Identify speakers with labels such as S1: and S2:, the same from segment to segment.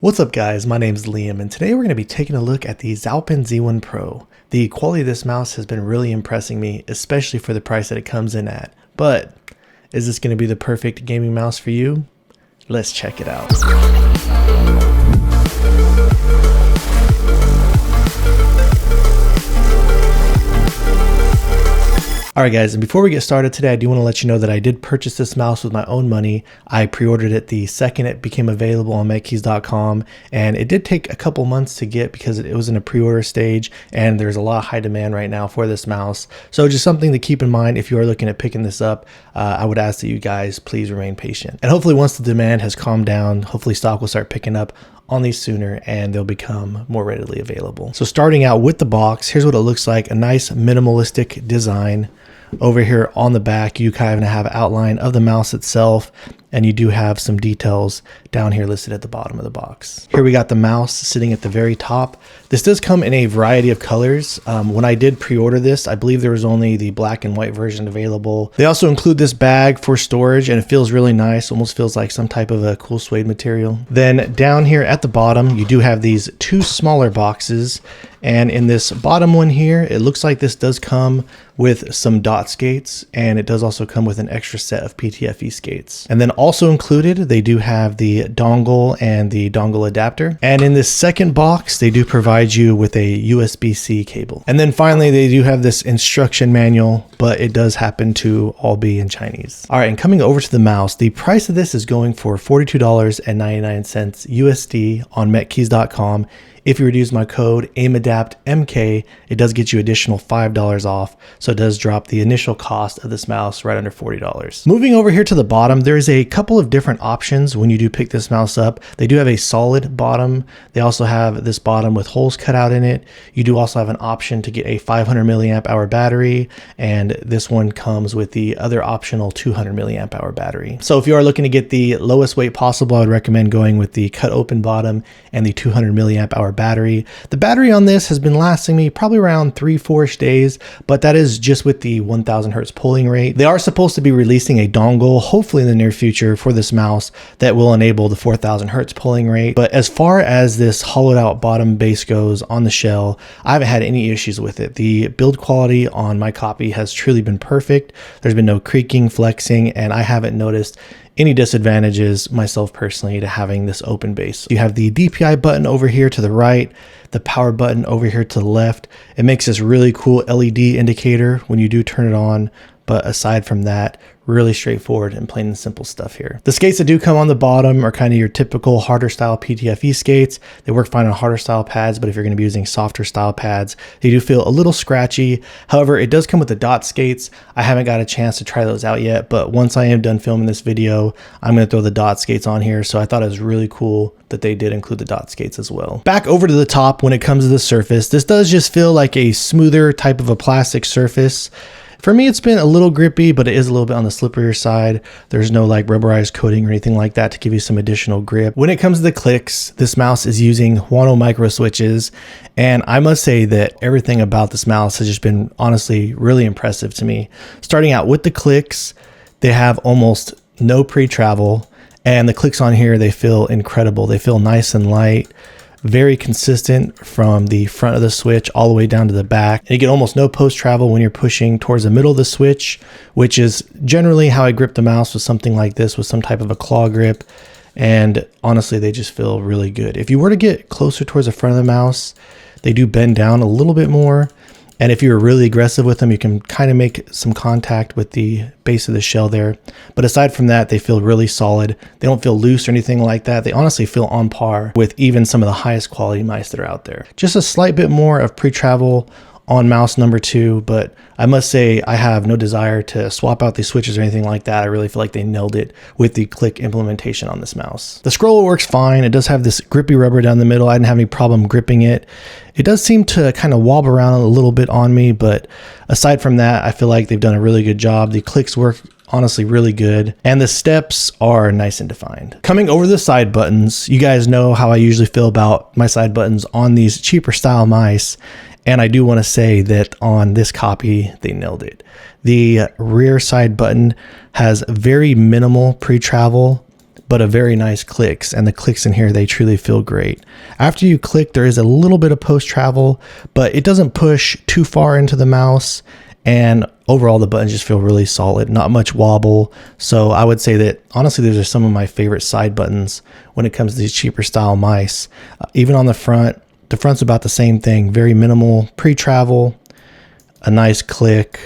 S1: What's up guys, my name is Liam and today we're going to be taking a look at the Zaopin Z1 Pro. The quality of this mouse has been really impressing me, especially for the price that it comes in at. But is this going to be the perfect gaming mouse for you? Let's check it out. Alright guys, and before we get started today, I do want to let you know that I did purchase this mouse with my own money. I pre-ordered it the second it became available on metkeys.com, and it did take a couple months to get because it was in a pre-order stage and there's a lot of high demand right now for this mouse. So just something to keep in mind if you are looking at picking this up. I would ask that you guys please remain patient. And hopefully once the demand has calmed down, hopefully stock will start picking up on these sooner and they'll become more readily available. So starting out with the box, here's what it looks like. A nice minimalistic design. Over here on the back, you kind of have an outline of the mouse itself, and you do have some details down here listed at the bottom of the box. Here we got the mouse sitting at the very top. This does come in a variety of colors. When I did pre-order this, I believe there was only the black and white version available. They also include this bag for storage, and it feels really nice. Almost feels like some type of a cool suede material. Then down here at the bottom, you do have these two smaller boxes. And in this bottom one here, it looks like this does come with some dot skates, and it does also come with an extra set of PTFE skates. And then also included, they do have the dongle and the dongle adapter. And in this second box, they do provide you with a USB-C cable. And then finally, they do have this instruction manual, but it does happen to all be in Chinese. All right, and coming over to the mouse, the price of this is going for $42.99 USD on metkeys.com. If you were to use my code AIMADAPTMK, it does get you additional $5 off. So it does drop the initial cost of this mouse right under $40. Moving over here to the bottom, there's a couple of different options when you do pick this mouse up. They do have a solid bottom. They also have this bottom with holes cut out in it. You do also have an option to get a 500 milliamp hour battery. And this one comes with the other optional 200 milliamp hour battery. So if you are looking to get the lowest weight possible, I would recommend going with the cut open bottom and the 200 milliamp hour battery. The battery on this has been lasting me probably around 3-4 days, but that is just with the 1000 hertz polling rate. They are supposed to be releasing a dongle, hopefully in the near future, for this mouse that will enable the 4000 hertz polling rate. But as far as this hollowed out bottom base goes on the shell, I haven't had any issues with it. The build quality on my copy has truly been perfect. There's been no creaking, flexing, and I haven't noticed any disadvantages myself personally to having this open base. You have the DPI button over here to the right, the power button over here to the left. It makes this really cool LED indicator when you do turn it on. But aside from that, really straightforward and plain and simple stuff here. The skates that do come on the bottom are kind of your typical harder style PTFE skates. They work fine on harder style pads, but if you're going to be using softer style pads, they do feel a little scratchy. However, it does come with the dot skates. I haven't got a chance to try those out yet, but once I am done filming this video, I'm going to throw the dot skates on here. So I thought it was really cool that they did include the dot skates as well. Back over to the top, when it comes to the surface, this does just feel like a smoother type of a plastic surface. For me, it's been a little grippy, but it is a little bit on the slipperier side. There's no like rubberized coating or anything like that to give you some additional grip. When it comes to the clicks, this mouse is using Huano micro switches. And I must say that everything about this mouse has just been honestly really impressive to me. Starting out with the clicks, they have almost no pre-travel. And the clicks on here, they feel incredible. They feel nice and light. Very consistent from the front of the switch all the way down to the back. And you get almost no post travel when you're pushing towards the middle of the switch, which is generally how I grip the mouse with something like this, with some type of a claw grip. And honestly, they just feel really good. If you were to get closer towards the front of the mouse, they do bend down a little bit more. And if you're really aggressive with them, you can kind of make some contact with the base of the shell there. But aside from that, they feel really solid. They don't feel loose or anything like that. They honestly feel on par with even some of the highest quality mice that are out there. Just a slight bit more of pre-travel on mouse number 2, but I must say I have no desire to swap out these switches or anything like that. I really feel like they nailed it with the click implementation on this mouse. The scroller works fine. It does have this grippy rubber down the middle. I didn't have any problem gripping it. It does seem to kind of wobble around a little bit on me, but aside from that, I feel like they've done a really good job. The clicks work honestly really good, and the steps are nice and defined. Coming over the side buttons, you guys know how I usually feel about my side buttons on these cheaper style mice. And I do want to say that on this copy, they nailed it. The rear side button has very minimal pre-travel, but a very nice clicks, and the clicks in here, they truly feel great. After you click, there is a little bit of post travel, but it doesn't push too far into the mouse, and overall the buttons just feel really solid, not much wobble. So I would say that honestly, these are some of my favorite side buttons when it comes to these cheaper style mice. Even on the front's about the same thing, very minimal pre-travel, a nice click,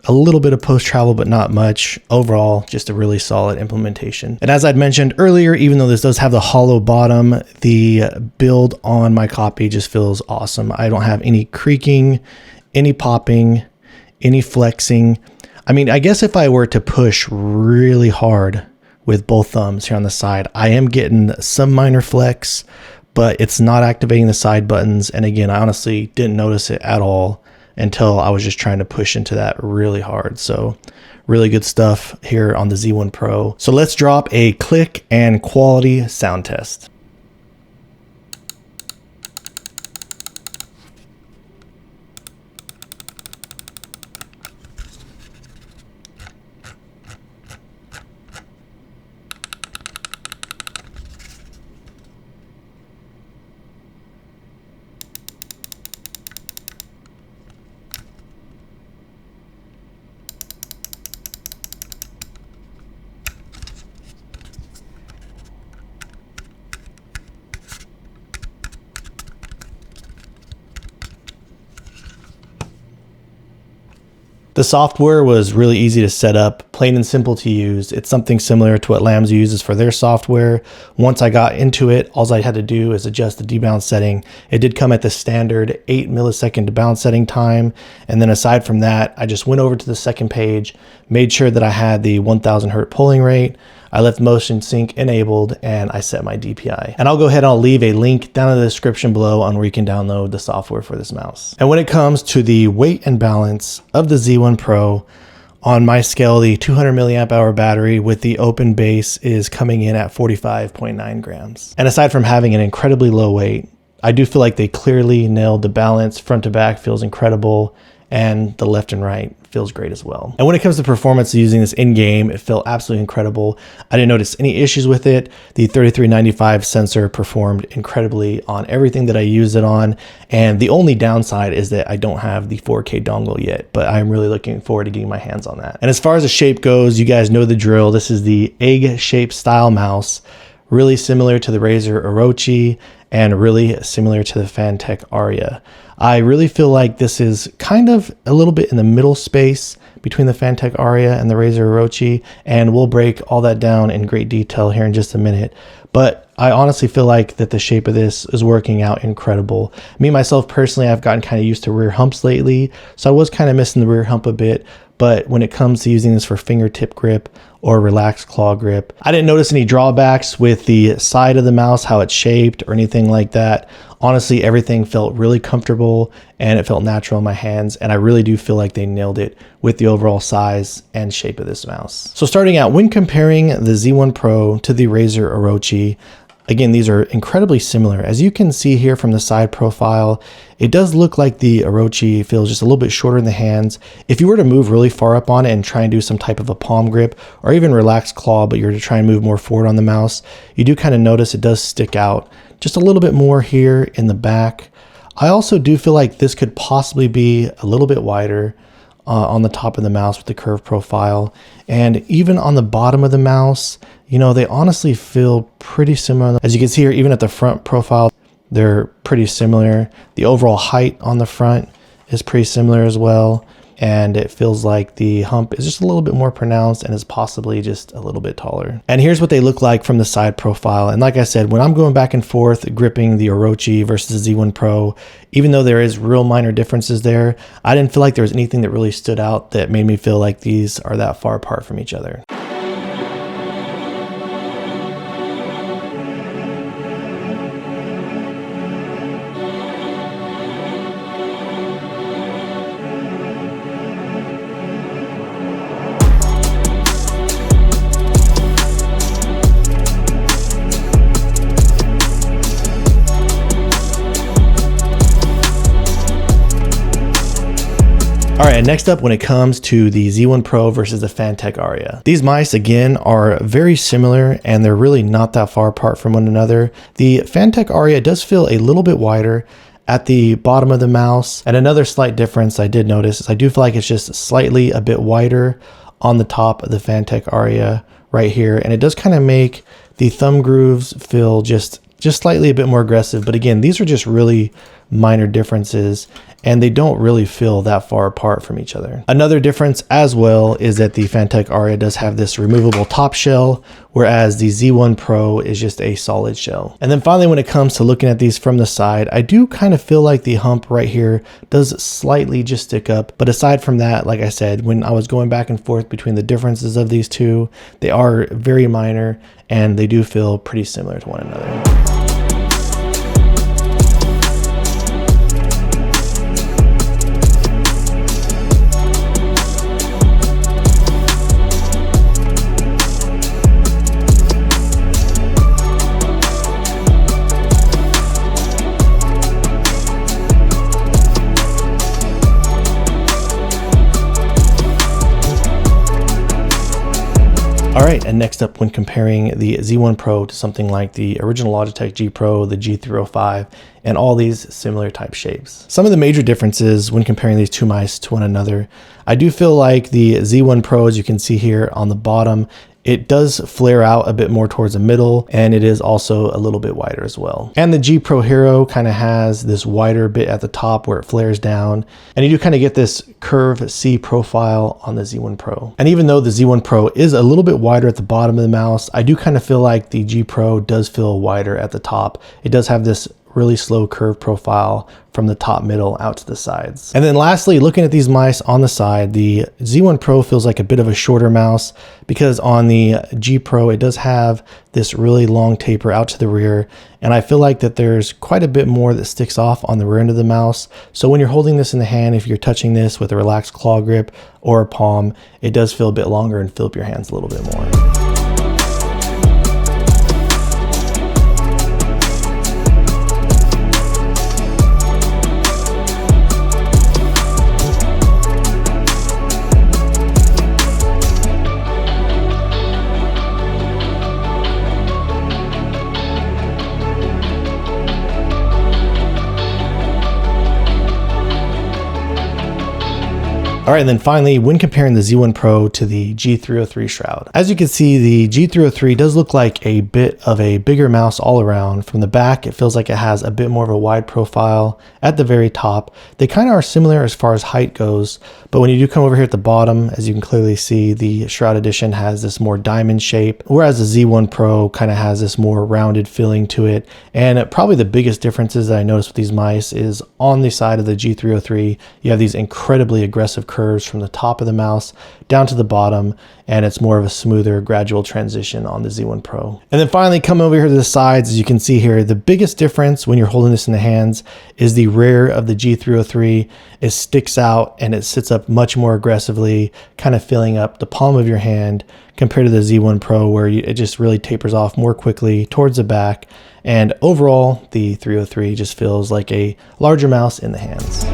S1: a little bit of post-travel, but not much. Overall, just a really solid implementation. And as I'd mentioned earlier, even though this does have the hollow bottom, the build on my copy just feels awesome. I don't have any creaking, any popping, any flexing. I mean, I guess if I were to push really hard with both thumbs here on the side, I am getting some minor flex, but it's not activating the side buttons. And again, I honestly didn't notice it at all until I was just trying to push into that really hard. So really good stuff here on the Z1 Pro. So let's drop a click and quality sound test. The software was really easy to set up, plain and simple to use. It's something similar to what Lamzu uses for their software. Once I got into it, all I had to do is adjust the debounce setting. It did come at the standard 8 millisecond debounce setting time. And then aside from that, I just went over to the second page, made sure that I had the 1000 hertz polling rate. I left motion sync enabled, and I set my DPI. And I'll go ahead and I'll leave a link down in the description below on where you can download the software for this mouse. And when it comes to the weight and balance of the Z1 Pro, on my scale, the 200 milliamp hour battery with the open base is coming in at 45.9 grams. And aside from having an incredibly low weight, I do feel like they clearly nailed the balance. Front to back feels incredible, and the left and right feels great as well. And when it comes to performance using this in game, it felt absolutely incredible. I didn't notice any issues with it. The 3395 sensor performed incredibly on everything that I used it on. And the only downside is that I don't have the 4K dongle yet, but I'm really looking forward to getting my hands on that. And as far as the shape goes, you guys know the drill. This is the egg shaped style mouse, really similar to the Razer Orochi and really similar to the Fantech Aria. I really feel like this is kind of a little bit in the middle space between the Fantech Aria and the Razer Orochi, and we'll break all that down in great detail here in just a minute. But I honestly feel like that the shape of this is working out incredible. Me, myself personally, I've gotten kind of used to rear humps lately, so I was kind of missing the rear hump a bit. But when it comes to using this for fingertip grip or relaxed claw grip, I didn't notice any drawbacks with the side of the mouse, how it's shaped or anything like that. Honestly, everything felt really comfortable and it felt natural in my hands. And I really do feel like they nailed it with the overall size and shape of this mouse. So starting out, when comparing the Z1 Pro to the Razer Orochi, again, these are incredibly similar. As you can see here from the side profile, it does look like the Orochi feels just a little bit shorter in the hands. If you were to move really far up on it and try and do some type of a palm grip or even relaxed claw, but you're to try and move more forward on the mouse, you do kind of notice it does stick out just a little bit more here in the back. I also do feel like this could possibly be a little bit wider on the top of the mouse with the curved profile. And even on the bottom of the mouse, you know, they honestly feel pretty similar. As you can see here, even at the front profile, they're pretty similar. The overall height on the front is pretty similar as well. And it feels like the hump is just a little bit more pronounced and is possibly just a little bit taller. And here's what they look like from the side profile. And like I said, when I'm going back and forth gripping the Orochi versus the Z1 Pro, even though there is real minor differences there, I didn't feel like there was anything that really stood out that made me feel like these are that far apart from each other. All right, and next up, when it comes to the Z1 Pro versus the Fantech Aria, these mice again are very similar and they're really not that far apart from one another. The Fantech Aria does feel a little bit wider at the bottom of the mouse, and another slight difference I did notice is I do feel like it's just slightly a bit wider on the top of the Fantech Aria right here, and it does kind of make the thumb grooves feel just slightly a bit more aggressive. But again, these are just really minor differences and they don't really feel that far apart from each other. Another difference as well is that the Fantech Aria does have this removable top shell, whereas the Z1 Pro is just a solid shell. And then finally, when it comes to looking at these from the side, I do kind of feel like the hump right here does slightly just stick up. But aside from that, like I said, when I was going back and forth between the differences of these two, they are very minor and they do feel pretty similar to one another. All right, and next up, when comparing the Z1 Pro to something like the original Logitech G Pro, the G305, and all these similar type shapes. Some of the major differences when comparing these two mice to one another, I do feel like the Z1 Pro, as you can see here on the bottom, it does flare out a bit more towards the middle, and it is also a little bit wider as well. And the GPro Hero kind of has this wider bit at the top where it flares down, and you do kind of get this curve C profile on the Z1 Pro. And even though the Z1 Pro is a little bit wider at the bottom of the mouse, I do kind of feel like the G Pro does feel wider at the top. It does have this really slow curve profile from the top, middle out to the sides. And then lastly, looking at these mice on the side, the Z1 Pro feels like a bit of a shorter mouse because on the G Pro, it does have this really long taper out to the rear. And I feel like that there's quite a bit more that sticks off on the rear end of the mouse. So when you're holding this in the hand, if you're touching this with a relaxed claw grip or a palm, it does feel a bit longer and fill up your hands a little bit more. All right, and then finally, when comparing the Z1 Pro to the G303 Shroud, as you can see, the G303 does look like a bit of a bigger mouse all around. From the back, it feels like it has a bit more of a wide profile at the very top. They kind of are similar as far as height goes, but when you do come over here at the bottom, as you can clearly see, the Shroud Edition has this more diamond shape, whereas the Z1 Pro kind of has this more rounded feeling to it. And probably the biggest differences that I noticed with these mice is on the side of the G303, you have these incredibly aggressive curves from the top of the mouse down to the bottom, and it's more of a smoother gradual transition on the Z1 Pro. And then finally, come over here to the sides, as you can see here, the biggest difference when you're holding this in the hands is the rear of the G303. It sticks out and it sits up much more aggressively, kind of filling up the palm of your hand compared to the Z1 Pro, where it just really tapers off more quickly towards the back. And overall, the 303 just feels like a larger mouse in the hands.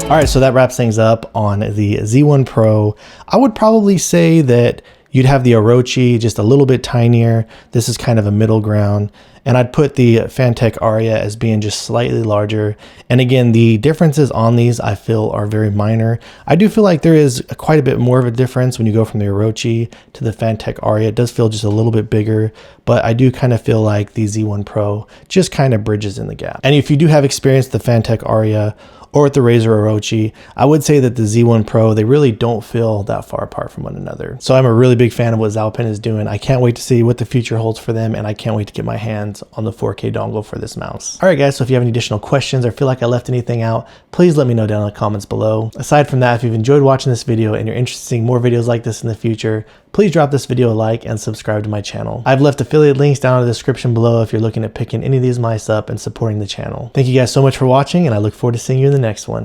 S1: All right, so that wraps things up on the Z1 Pro. I would probably say that you'd have the Orochi just a little bit tinier. This is kind of a middle ground. And I'd put the Fantech Aria as being just slightly larger. And again, the differences on these I feel are very minor. I do feel like there is quite a bit more of a difference when you go from the Orochi to the Fantech Aria. It does feel just a little bit bigger, but I do kind of feel like the Z1 Pro just kind of bridges in the gap. And if you do have experience with the Fantech Aria or with the Razer Orochi, I would say that the Z1 Pro, they really don't feel that far apart from one another. So I'm a really big fan of what Zaopin is doing. I can't wait to see what the future holds for them, and I can't wait to get my hands on the 4K dongle for this mouse. All right, guys, so if you have any additional questions or feel like I left anything out, please let me know down in the comments below. Aside from that, if you've enjoyed watching this video and you're interested in seeing more videos like this in the future, please drop this video a like and subscribe to my channel. I've left affiliate links down in the description below if you're looking at picking any of these mice up and supporting the channel. Thank you guys so much for watching, and I look forward to seeing you in the next one.